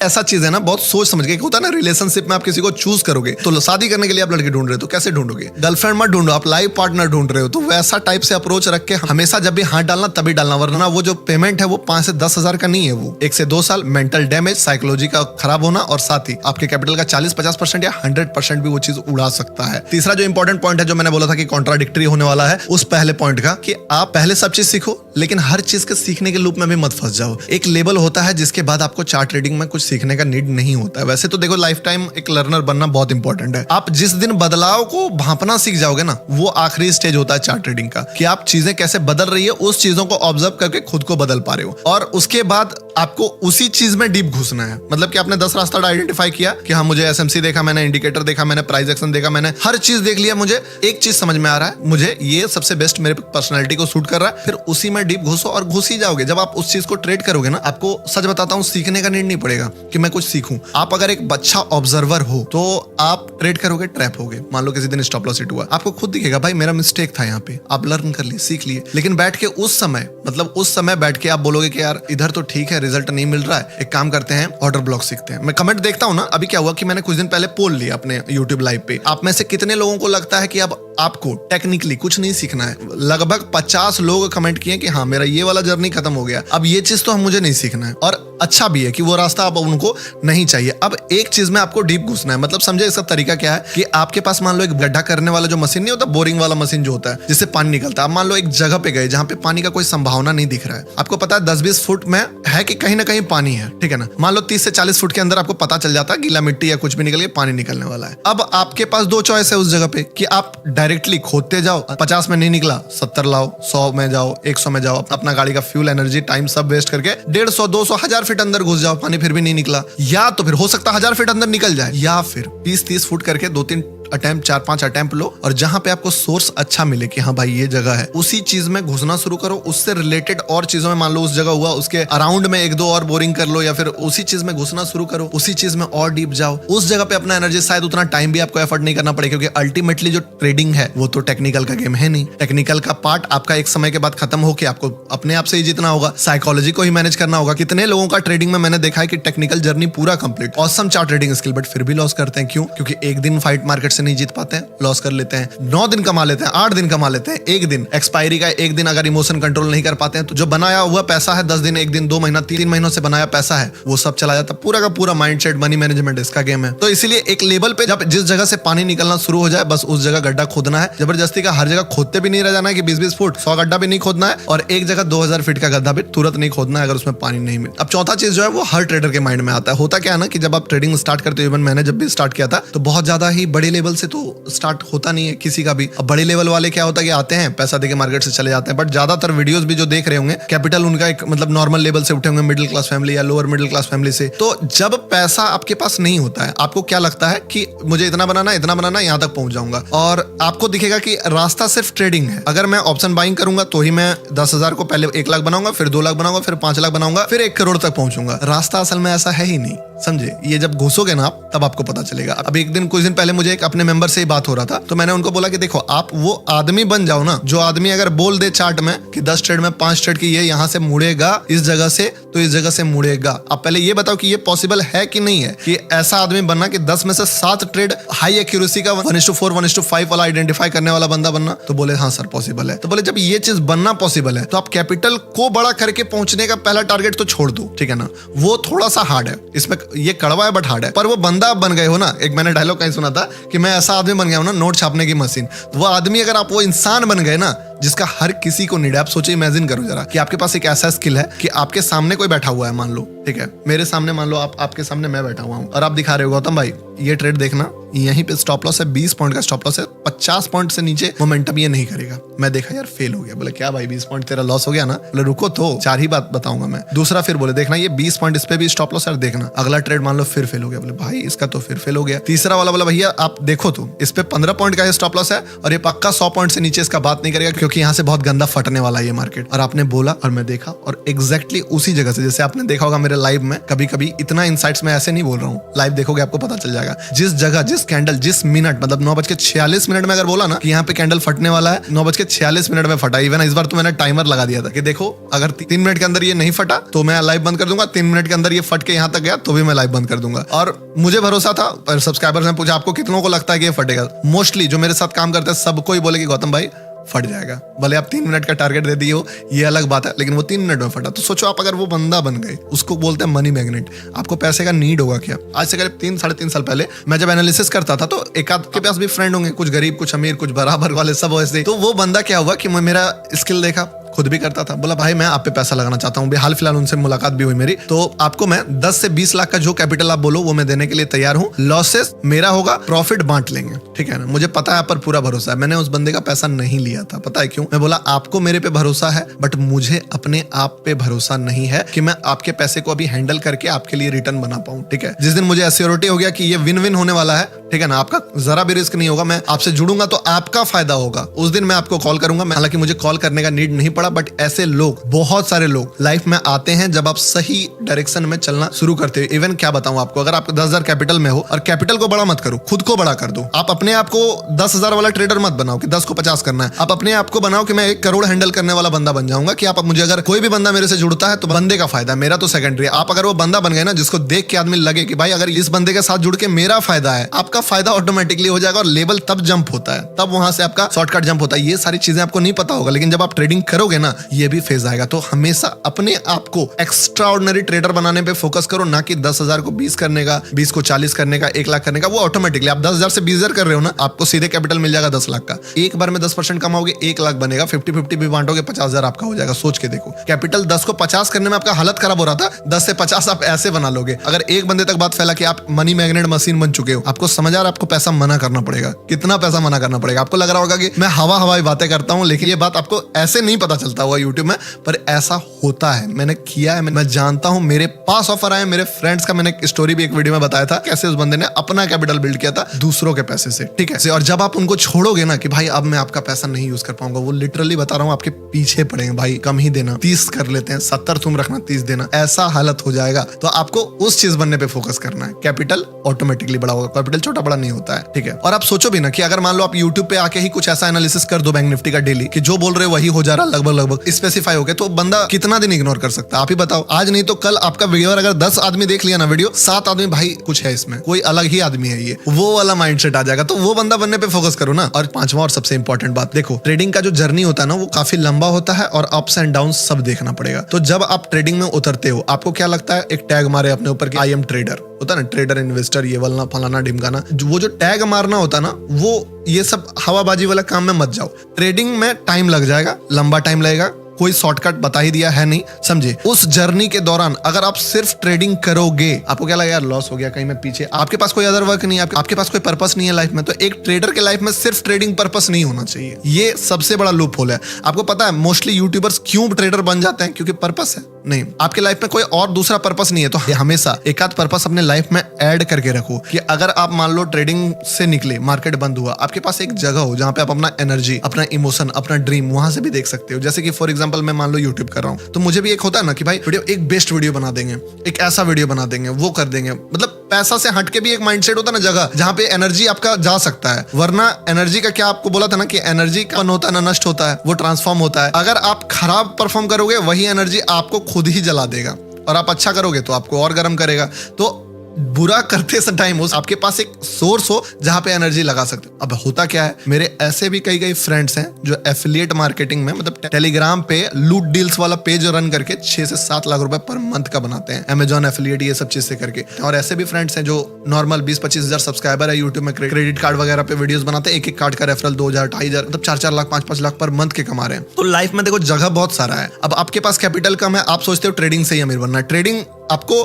ऐसा चीज है ना, बहुत सोच समझ के होता है ना। रिलेशनशिप में आप किसी को चूज करोगे तो शादी करने के लिए आप लड़के ढूंढ रहे हो तो कैसे ढूंढोगे? गर्लफ्रेंड मत ढूंढो, आप लाइफ पार्टनर ढूंढ रहे हो तो वैसा टाइप से अप्रोच रख के हमेशा जब भी हाथ डालना तभी डालना, वरना वो जो पेमेंट है वो 5 से 10 हजार का नहीं है, वो 1 से 2 साल मेंटल डैमेज, साइकोलॉजी का खराब होना और साथ ही आपके कैपिटल का 40-50% या 100% भी वो चीज उड़ा सकता है। तीसरा जो इंपॉर्टेंट पॉइंट है जो मैंने बोला था कि कॉन्ट्राडिक्टरी होने वाला है उस पहले पॉइंट का, कि आप पहले सब चीज सीखो लेकिन हर चीज के सीखने के लूप में भी मत फंस जाओ। एक लेवल होता है जिसके बाद आपको चार्ट ट्रेडिंग में कुछ सीखने का नीड नहीं होता है। वैसे तो देखो लाइफ टाइम एक लर्नर बनना बहुत इंपॉर्टेंट है। आप जिस दिन बदलाव को भांपना सीख जाओगे ना, वो आखिरी स्टेज होता है चार्ट ट्रेडिंग का, कि आप चीजें कैसे बदल रही है उस चीजों को ऑब्जर्व करके खुद को बदल पा रहे हो। और उसके बाद आपको उसी चीज में डीप घुसना है। मतलब कि आपने 10 रास्ता आइडेंटिफाई किया कि हाँ मुझे एसएमसी देखा, मैंने इंडिकेटर देखा, मैंने प्राइस एक्शन देखा, मैंने हर चीज देख लिया, मुझे एक चीज समझ में आ रहा है, मुझे ये सबसे बेस्ट मेरे पर्सनैलिटी को सूट कर रहा है। फिर उसी में डीप घुसो और घुस ही जाओगे। जब आप उस चीज को ट्रेड करोगे ना, आपको सच बताता हूँ सीखने का नीड नहीं पड़ेगा कि मैं कुछ सीखूं। आप अगर एक अच्छा ऑब्जर्वर हो तो आप ट्रेड करोगे, ट्रैप होगे। मान लो किसी दिन स्टॉप लॉस हिट हुआ, आपको खुद दिखेगा भाई मेरा मिस्टेक था यहाँ पे, आप लर्न कर लिए, सीख लिए। लेकिन बैठ के उस समय बैठ के आप बोलोगे कि यार इधर तो ठीक है, रिजल्ट नहीं मिल रहा है, एक काम करते हैं ऑर्डर ब्लॉक सीखते हैं। मैं कमेंट देखता हूँ ना, अभी क्या हुआ कि मैंने कुछ दिन पहले पोल लिया अपने यूट्यूब लाइव पे, आप में से कितने लोगों को लगता है कि अब आपको टेक्निकली कुछ नहीं सीखना है? लगभग 50 लोग कमेंट किए कि हाँ मेरा ये वाला जर्नी खत्म हो गया, अब ये चीज तो मुझे नहीं सीखना है। और अच्छा भी है कि वो रास्ता अब उनको नहीं चाहिए। अब एक चीज में आपको डीप घुसना है। मतलब समझे इसका तरीका क्या है कि आपके पास मान लो एक गड्ढा करने वाला जो मशीन नहीं होता, बोरिंग वाला मशीन जो होता है जिससे पानी निकलता है। आप मान लो एक जगह पे गए जहाँ पे पानी का कोई संभावना नहीं दिख रहा है, आपको पता है 10-20 फुट में है कि कहीं ना कहीं पानी है, ठीक है ना। मान लो 30 से 40 फुट के अंदर आपको पता चल जाता है गीला मिट्टी या कुछ भी निकल के पानी निकलने वाला है। अब आपके पास 2 चॉइस है उस जगह पे कि आप डायरेक्टली खोदते जाओ, 50 में नहीं निकला 70 लाओ, 100 में जाओ, 100 में जाओ, अपना गाड़ी का फ्यूल, एनर्जी, टाइम सब वेस्ट करके 150, 200, 1000 फीट अंदर घुस जाओ, पानी फिर भी नहीं निकला। या तो फिर हो सकता है 1000 फीट अंदर निकल जाए, या फिर 20-30 फुट करके 2-3 अटेम्प्ट, 4-5 अटेम्प्ट लो और जहां पे आपको सोर्स अच्छा मिले कि हाँ भाई ये जगह है, उसी चीज में घुसना शुरू करो। उससे रिलेटेड और चीजों में, मान लो उस जगह हुआ उसके अराउंड में 1-2 और बोरिंग कर लो, या फिर उसी चीज में घुसना शुरू करो, उसी चीज में और डीप जाओ। उस जगह पे अपना एनर्जी, शायद उतना टाइम भी आपको एफर्ट नहीं करना पड़ेगा, क्योंकि अल्टीमेटली जो ट्रेडिंग है वो तो टेक्निकल का गेम है नहीं। टेक्निकल का पार्ट आपका एक समय के बाद खत्म होकर आपको अपने आप से ही जीतना होगा, साइकोलॉजी को ही मैनेज करना होगा। कितने लोगों का ट्रेडिंग में मैंने देखा है कि टेक्निकल जर्नी पूरा complete, awesome chart trading skill, but फिर भी लॉस करते हैं। क्यों? क्योंकि एक दिन फाइट मार्केट से नहीं जीत पाते हैं, लॉस कर लेते हैं। 9 दिन कमा लेते हैं, 8 दिन कमा लेते हैं, एक दिन एक्सपायरी का, एक दिन अगर इमोशन कंट्रोल नहीं कर पाते हैं तो जो बनाया हुआ पैसा है 10 दिन, 1 दिन, 2 महीना, 3 महीनों से बनाया पैसा है वो सब चला जाता। पूरा का पूरा माइंडसेट, मनी मैनेजमेंट इसका गेम है। तो इसीलिए एक लेवल पे जब जिस जगह से पानी निकलना शुरू हो जाए, बस उस जगह गड्ढा खोदना है। जबरदस्ती का हर जगह खोदते भी नहीं रह जाना है कि 20-20 फुट 100 गड्ढा भी नहीं खोदना है, और एक जगह 2000 फीट का गड्ढा भी तुरंत नहीं खोदना है अगर उसमें पानी नहीं मिले। अब चौथा चीज जो है वो हर ट्रेडर के माइंड में आता है। होता क्या है ना कि जब आप ट्रेडिंग स्टार्ट करते हो, इवन मैंने जब भी स्टार्ट किया था तो बहुत ज्यादा ही बड़े लेवल से तो स्टार्ट होता नहीं है किसी का भी। अब बड़े लेवल वाले क्या होता है कि आते हैं, पैसा देके मार्केट से चले जाते हैं। बट ज्यादातर वीडियोस भी जो देख रहे होंगे, कैपिटल उनका एक मतलब नॉर्मल लेवल से उठे होंगे, मिडिल क्लास फैमिली या लोअर मिडिल क्लास फैमिली से। तो जब पैसा आपके पास नहीं होता है, आपको क्या लगता है कि मुझे इतना बनाना, यहाँ तक पहुंच जाऊंगा, और आपको दिखेगा कि रास्ता सिर्फ ट्रेडिंग है। अगर मैं ऑप्शन बाइंग करूंगा तो ही मैं 10,000 को पहले 1 लाख बनाऊंगा, फिर 2 लाख बनाऊंगा, फिर 5 लाख बनाऊंगा, फिर 1 करोड़ तक पहुंचूंगा। रास्ता असल में ऐसा है ही नहीं, समझे। ये जब घुसोगे ना आप, तब आपको पता चलेगा। अब कुछ दिन पहले मुझे एक अपने मेंबर से ही बात हो रहा था, तो मैंने उनको बोला कि देखो आप वो आदमी बन जाओ ना, जो आदमी अगर बोल दे चार्ट में कि 10 ट्रेड में 5 ट्रेड की ये यहाँ से मुड़ेगा, इस जगह से तो इस जगह से मुड़ेगा। आप पहले ये बताओ कि ये पॉसिबल है कि नहीं है, कि ऐसा आदमी बनना कि 10 में से 7 ट्रेड हाई एक्यूरेसी का 1:4, 1:5 वाला आइडेंटिफाई करने वाला बंदा बनना। तो बोले हाँ सर पॉसिबल है। तो बोले जब ये चीज बनना पॉसिबल है तो आप कैपिटल को बड़ा करके पहुंचने का पहला टारगेट तो छोड़ दो, ठीक है ना। वो थोड़ा सा हार्ड है, इसमें ये कड़वा है बट हार्ड है, पर वो बंदा आप बन गए हो ना। एक मैंने डायलॉग कहीं सुना था कि मैं ऐसा आदमी बन गया हूं ना, नोट छापने की मशीन। तो वो आदमी, अगर आप वो इंसान बन गए ना जिसका हर किसी को नीड है। आप सोचिए, इमेजिन करो जरा कि आपके पास एक ऐसा स्किल है कि आपके सामने कोई बैठा हुआ है, मान लो, ठीक है, मेरे सामने मान लो आपके सामने मैं बैठा हुआ हूं और आप दिखा रहे हो गौतम भाई ये ट्रेड देखना, यहीं पे स्टॉप लॉस है, 20 पॉइंट का स्टॉप लॉस है, 50 पॉइंट से नीचे मोमेंटम ये नहीं करेगा। मैं देखा यार फेल हो गया। बोले क्या भाई 20 पॉइंट तेरा लॉस हो गया ना? बोले रुको तो 4 ही बात बताऊंगा मैं। दूसरा फिर बोले देखना ये 20 पॉइंट इस पे भी स्टॉप लॉस है, देखना अगला ट्रेड मान लो फिर फेल हो गया। बोले भाई इसका तो फिर फेल हो गया। तीसरा वाला बोला भैया आप देखो तो इस पे 15 पॉइंट का स्टॉप लॉस है और ये पक्का 100 पॉइंट से नीचे इसका बात नहीं करेगा क्योंकि यहाँ से बहुत गंदा फटने वाला है ये मार्केट। और आपने बोला और मैं देखा और एग्जैक्टली उसी जगह से, जैसे आपने देखा होगा मेरे लाइव में, कभी कभी इतना इनसाइट्स में ऐसे नहीं बोल रहा हूँ, लाइव देखोगे आपको पता चल जाएगा। जिस जगह जिस जिस कैंडल जिस मिनट मतलब 9:46 में अगर बोला ना कि यहाँ पे कैंडल फटने वाला है, 9:46 में फटा। इवन इस बार तो मैंने टाइमर लगा दिया था कि देखो अगर 3 मिनट के अंदर ये नहीं फटा तो मैं लाइव बंद कर दूंगा, 3 मिनट के अंदर ये फट के यहाँ तक गया तो भी मैं लाइव बंद कर दूंगा। और मुझे भरोसा था, पर सब्सक्राइबर्स ने पूछा आपको कितनों को लगता है कि ये फटेगा। मोस्टली जो मेरे साथ काम करते हैं सबको ही बोले कि गौतम भाई फट जाएगा। भले आप 3 मिनट का टारगेट दे दिए हो, ये अलग बात है, लेकिन वो 3 मिनट में फटा। तो सोचो आप अगर वो बंदा बन गए, उसको बोलते हैं मनी मैग्नेट। आपको पैसे का नीड होगा क्या? आज से करीब 3-3.5 साल पहले मैं जब एनालिसिस करता था तो एक आध के पास भी फ्रेंड होंगे, कुछ गरीब कुछ अमीर कुछ बराबर वाले सब वैसे। तो वो बंदा क्या हुआ कि मेरा स्किल देखा, खुद भी करता था, बोला भाई मैं आप पे पैसा लगाना चाहता हूँ। हाल फिलहाल उनसे मुलाकात भी हुई मेरी, तो आपको मैं 10 से 20 लाख का जो कैपिटल आप बोलो वो मैं देने के लिए तैयार हूँ। लॉसेस मेरा होगा, प्रॉफिट बांट लेंगे, ठीक है ना। मुझे पता है आप पर पूरा भरोसा है। मैंने उस बंदे का पैसा नहीं लिया था, पता है क्यों? मैं बोला आपको मेरे पे भरोसा है, बट मुझे अपने आप पे भरोसा नहीं है कि मैं आपके पैसे को अभी हैंडल करके आपके लिए रिटर्न बना पाऊं, ठीक है। जिस दिन मुझे एश्योरिटी हो गया कि ये विन विन होने वाला है, ठीक है ना, आपका जरा भी रिस्क नहीं होगा, मैं आपसे जुड़ूंगा तो आपका फायदा होगा, उस दिन मैं आपको कॉल करूंगा। हालांकि मुझे कॉल करने का नीड नहीं पड़ा, बट ऐसे लोग, बहुत सारे लोग लाइफ में आते हैं जब आप सही डायरेक्शन में चलना शुरू करते हो। इवन क्या बताऊं आपको, अगर आप 10,000 कैपिटल में हो, और कैपिटल को बड़ा मत करो, खुद को बड़ा कर दो। आप अपने आप को 10,000 वाला ट्रेडर मत बनाओ कि 10 को 50 करना है। आप अपने आप को बनाओ कि मैं 1 करोड़ हैंडल करने वाला बंदा बन जाऊंगा। कि आप मुझे अगर कोई भी बंदा मेरे से जुड़ता है तो बंदे का फायदा, मेरा तो सेकेंडरी है। आप अगर वो बंदा बन गए ना जिसको देख के आदमी लगे कि भाई अगर इस बंदे के साथ जुड़ के मेरा फायदा है, आपका फायदा ऑटोमेटिकली हो जाएगा और लेवल तब जंप होता है, तब वहां से आपका शॉर्टकट जंप होता है। ये सारी चीजें आपको नहीं पता होगा, लेकिन जब आप ट्रेडिंग करोगे ना ये भी फेज आएगा। तो हमेशा अपने आप को एक्स्ट्रा ऑर्डिनरी ट्रेडर बनाने पे फोकस करो, ना कि 10,000 को 20 करने का, 20 को 40 करने का, 1 लाख करने का। वो ऑटोमेटिकली आप 10,000 से 20,000 कर रहे हो ना, आपको सीधे कैपिटल मिल जाएगा 10 लाख का। एक बार में 10% कमाओगे 1 लाख बनेगा, 50-50 भी बांटोगे 50,000 आपका हो जाएगा। सोच के देखो, कैपिटल 10 को 50 करने में आपका हालत खराब हो रहा था, 10 से 50 आप ऐसे बना लोगे। अगर एक बंदे तक बात फैला कि आप मनी मैग्नेट मशीन बन चुके हो, आपको समझ आ रहा है आपको पैसा मना करना पड़ेगा। कितना पैसा मना करना पड़ेगा? आपको लग रहा होगा कि मैं हवाई बातें करता हूं, लेकिन ये बात आपको ऐसे नहीं पता चलता हुआ यूट्यूब में, पर ऐसा होता है। मैंने किया है, मैं जानता हूं। मेरे पास ऑफर आए मेरे फ्रेंड्स का, मैंने एक स्टोरी भी एक वीडियो में बताया था कैसे उस बंदे ने अपना कैपिटल बिल्ड किया था दूसरों के पैसे से, ठीक है। और जब आप उनको छोड़ोगे ना कि भाई अब मैं आपका पैसा नहीं यूज कर पाऊंगा, वो लिटरली बता रहा हूं आपके पीछे पड़ेंगे, भाई कम ही देना, 30 कर लेते हैं, 70 तुम रखना, 30 देना, ऐसा हालत हो जाएगा। तो आपको उस चीज बनने पे फोकस करना है। कैपिटल ऑटोमेटिकली बड़ा होगा, कैपिटल छोटा बड़ा नहीं होता है, ठीक है। और आप सोचो भी ना कि अगर मान लो आप यूट्यूब पे आके ही कुछ ऐसा एनालिसिस कर दो बैंक निफ्टी का डेली कि जो बोल रहे हो वही हो जा रहा है लगभग स्पेसिफाई हो गया, तो बंदा कितना दिन इग्नोर कर सकता है? आप ही बताओ। आज नहीं तो कल आपका वीडियो अगर 10 आदमी देख लिया ना वीडियो, 7 आदमी भाई कुछ है इसमें, कोई अलग ही आदमी है, ये वो वाला माइंडसेट आ जाएगा। तो वो बंदा बनने पे फोकस करो ना। और 5वां और सबसे इंपॉर्टेंट बात, देखो ट्रेडिंग का जो जर्नी होता है ना वो काफी लंबा होता है और अप्स एंड डाउन सब देखना पड़ेगा। तो जब आप ट्रेडिंग में उतरते हो, आपको क्या लगता है? एक टैग मारे अपने ऊपर कि आई एम ट्रेडर, होता है ना, ट्रेडर इन्वेस्टर, ये वाला फलाना ढिमकाना। वो जो टैग मारना होता है ना, वो ये सब हवाबाजी वाला काम में मत जाओ। ट्रेडिंग में टाइम लग जाएगा, लंबा टाइम लगेगा, कोई शॉर्टकट बता ही दिया है नहीं, समझे। उस जर्नी के दौरान अगर आप सिर्फ ट्रेडिंग करोगे, आपको क्या लगेगा? यार लॉस हो गया, कहीं मैं पीछे। आपके पास कोई अदर वर्क नहीं है, आपके पास कोई पर्पस नहीं है लाइफ में। तो एक ट्रेडर के लाइफ में सिर्फ ट्रेडिंग पर्पस नहीं होना चाहिए। ये सबसे बड़ा लूप होल है। आपको पता है मोस्टली यूट्यूबर्स क्यों ट्रेडर बन जाते हैं? क्योंकि पर्पस है। नहीं, आपके लाइफ में कोई और दूसरा पर्पस नहीं है, तो हमेशा एक आध पर्पस अपने लाइफ में ऐड करके रखो कि अगर आप मान लो ट्रेडिंग से निकले, मार्केट बंद हुआ, आपके पास एक जगह हो जहां पे आप अपना एनर्जी, अपना इमोशन, अपना ड्रीम वहां से भी देख सकते हो। जैसे कि फॉर एग्जांपल मैं मान लो यूट्यूब कर रहा हूं, तो मुझे भी एक होता है ना कि भाई वीडियो एक बेस्ट वीडियो बना देंगे, एक ऐसा वीडियो बना देंगे, वो कर देंगे। मतलब पैसा से हटके भी एक माइंडसेट होता है ना, जगह जहां पे एनर्जी आपका जा सकता है। वरना एनर्जी का क्या आपको बोला था ना कि एनर्जी का होता है ना, नष्ट होता है, वो ट्रांसफॉर्म होता है। अगर आप खराब परफॉर्म करोगे, वही एनर्जी आपको खुद ही जला देगा, और आप अच्छा करोगे तो आपको और गर्म करेगा। तो बुरा करते टाइम हो आपके पास एक सोर्स हो जहां पे एनर्जी लगा सकते हो। अब होता क्या है, मेरे ऐसे भी कई फ्रेंड्स हैं जो एफिलिएट मार्केटिंग में, मतलब टेलीग्राम पे लूट डील्स वाला पेज रन करके 6 से 7 लाख रुपए पर मंथ का बनाते हैं, अमेजॉन एफिलिएट, ये सब चीज से करके। और ऐसे भी फ्रेंड्स हैं जो नॉर्मल 20-25 हजार सब्सक्राइबर है यूट्यूब में, क्रेडिट कार्ड वगैरह पे वीडियोस बनाते हैं, एक कार्ड का रेफरल 2,000, 2,500, मतलब 4-4 लाख, 5-5 लाख पर मंथ के कमा रहे हैं। तो लाइफ में देखो जगह बहुत सारा है। अब आपके पास कैपिटल कम है, आप सोचते हो ट्रेडिंग से ही अमीर बनना है। ट्रेडिंग आपको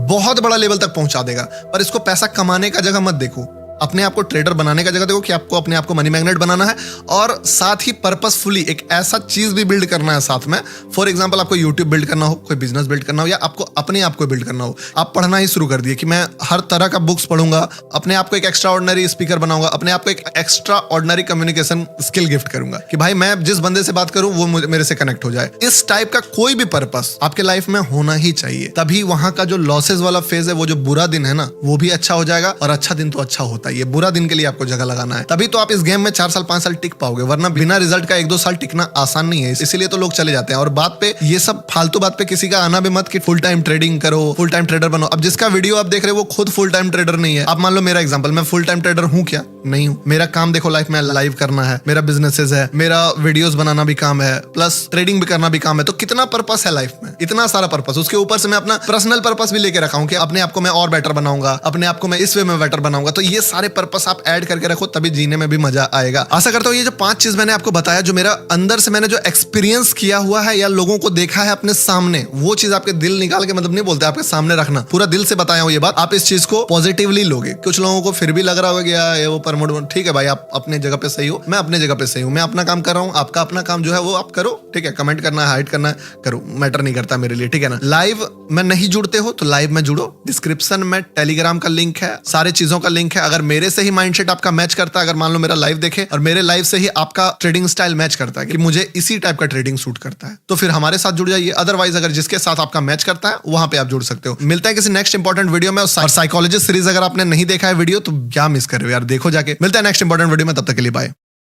बहुत बड़ा लेवल तक पहुंचा देगा, पर इसको पैसा कमाने का जगह मत देखो, अपने आप को ट्रेडर बनाने का जगह देखो कि आपको अपने आप को मनी मैग्नेट बनाना है, और साथ ही पर्पसफुली एक ऐसा चीज भी बिल्ड करना है साथ में। फॉर एग्जांपल आपको यूट्यूब बिल्ड करना हो, कोई बिजनेस बिल्ड करना हो, या आपको अपने आप को बिल्ड करना हो, आप पढ़ना ही शुरू कर दिए कि मैं हर तरह का बुक्स पढ़ूंगा, अपने आप को एक एक्स्ट्रा ऑर्डिनरी स्पीकर बनाऊंगा, अपने आप को एक extra ordinary communication skill gift करूंगा कि भाई मैं जिस बंदे से बात करूं वो मेरे से कनेक्ट हो जाए। इस टाइप का कोई भी पर्पस आपके लाइफ में होना ही चाहिए, तभी वहां का जो लॉसेस वाला फेज है, वो जो बुरा दिन है ना, वो भी अच्छा हो जाएगा, और अच्छा दिन तो अच्छा होता होता है, ये बुरा दिन के लिए आपको जगह लगाना है, तभी तो आप इस गेम में 4 साल 5 साल टिक पाओगे, वरना बिना रिजल्ट का 1-2 साल टिकना आसान नहीं है। इसीलिए तो लोग चले जाते हैं। और बात पे ये सब फालतू बात पे किसी का आना भी मत कि फुल टाइम ट्रेडिंग करो, फुल टाइम ट्रेडर बनो। अब जिसका वीडियो आप देख रहे हो वो खुद फुल टाइम ट्रेडर नहीं है। आप मान लो मेरा एग्जांपल, मैं फुल टाइम ट्रेडर हूं क्या? नहीं हूं। मेरा काम देखो लाइफ में लाइव करना है, मेरा बिजनेसेस है, मेरा वीडियोस बनाना भी काम है, प्लस ट्रेडिंग भी करना भी काम है। तो कितना पर्पस है लाइफ में, इतना सारा पर्पस। उसके ऊपर से मैं अपना पर्सनल पर्पस भी लेके रखा हूं कि अपने आप को मैं और बेटर बनाऊंगा, अपने आप को मैं इस वे में बेटर बनाऊंगा। तो ये सारे पर्पस आप ऐड करके रखो, तभी जीने में भी मजा आएगा। आशा करता हूं ये जो 5 चीज मैंने आपको बताया, जो मेरा अंदर से मैंने जो एक्सपीरियंस किया हुआ है या लोगों को देखा है अपने सामने, वो चीज आपके दिल निकाल के, मतलब नहीं बोलते, आपके सामने रखना। पूरा दिल से बताया हूं ये बात, आप इस चीज को पॉजिटिवली लोगे। कुछ लोगों को फिर भी लग रहा होगा कि ये वो प्रमोट, ठीक है भाई, आप अपने जगह पे सही हो, मैं अपने जगह पे सही हूं, मैं अपना काम कर रहा हूं, आपका अपना काम जो है वो आप करो, ठीक है। कमेंट करना है, हाइड करना है, करो, मैटर नहीं करता मेरे लिए, ठीक है ना। लाइव में नहीं जुड़ते हो तो लाइव में जुड़ो। डिस्क्रिप्शन में टेलीग्राम का लिंक है, सारे चीजों का लिंक है। अगर मेरे से ही माइंडसेट आपका मैच करता है, अगर मान लो मेरा लाइव देखे और मेरे लाइव से ही आपका ट्रेडिंग स्टाइल मैच करता है कि मुझे इसी टाइप का ट्रेडिंग सूट करता है, तो फिर हमारे साथ जुड़ जाइए। अदरवाइज अगर जिसके साथ आपका मैच करता है वहां पे आप जुड़ सकते हो। मिलते हैं किसी नेक्स्ट इंपॉर्टेंट वीडियो में। और साइकोलॉजिस्ट सीरीज अगर आपने नहीं देखा है वीडियो तो क्या मिस कर रहे हो यार, देखो जाके। मिलते हैं नेक्स्ट इंपॉर्टेंट वीडियो में, तब तक के लिए बाय।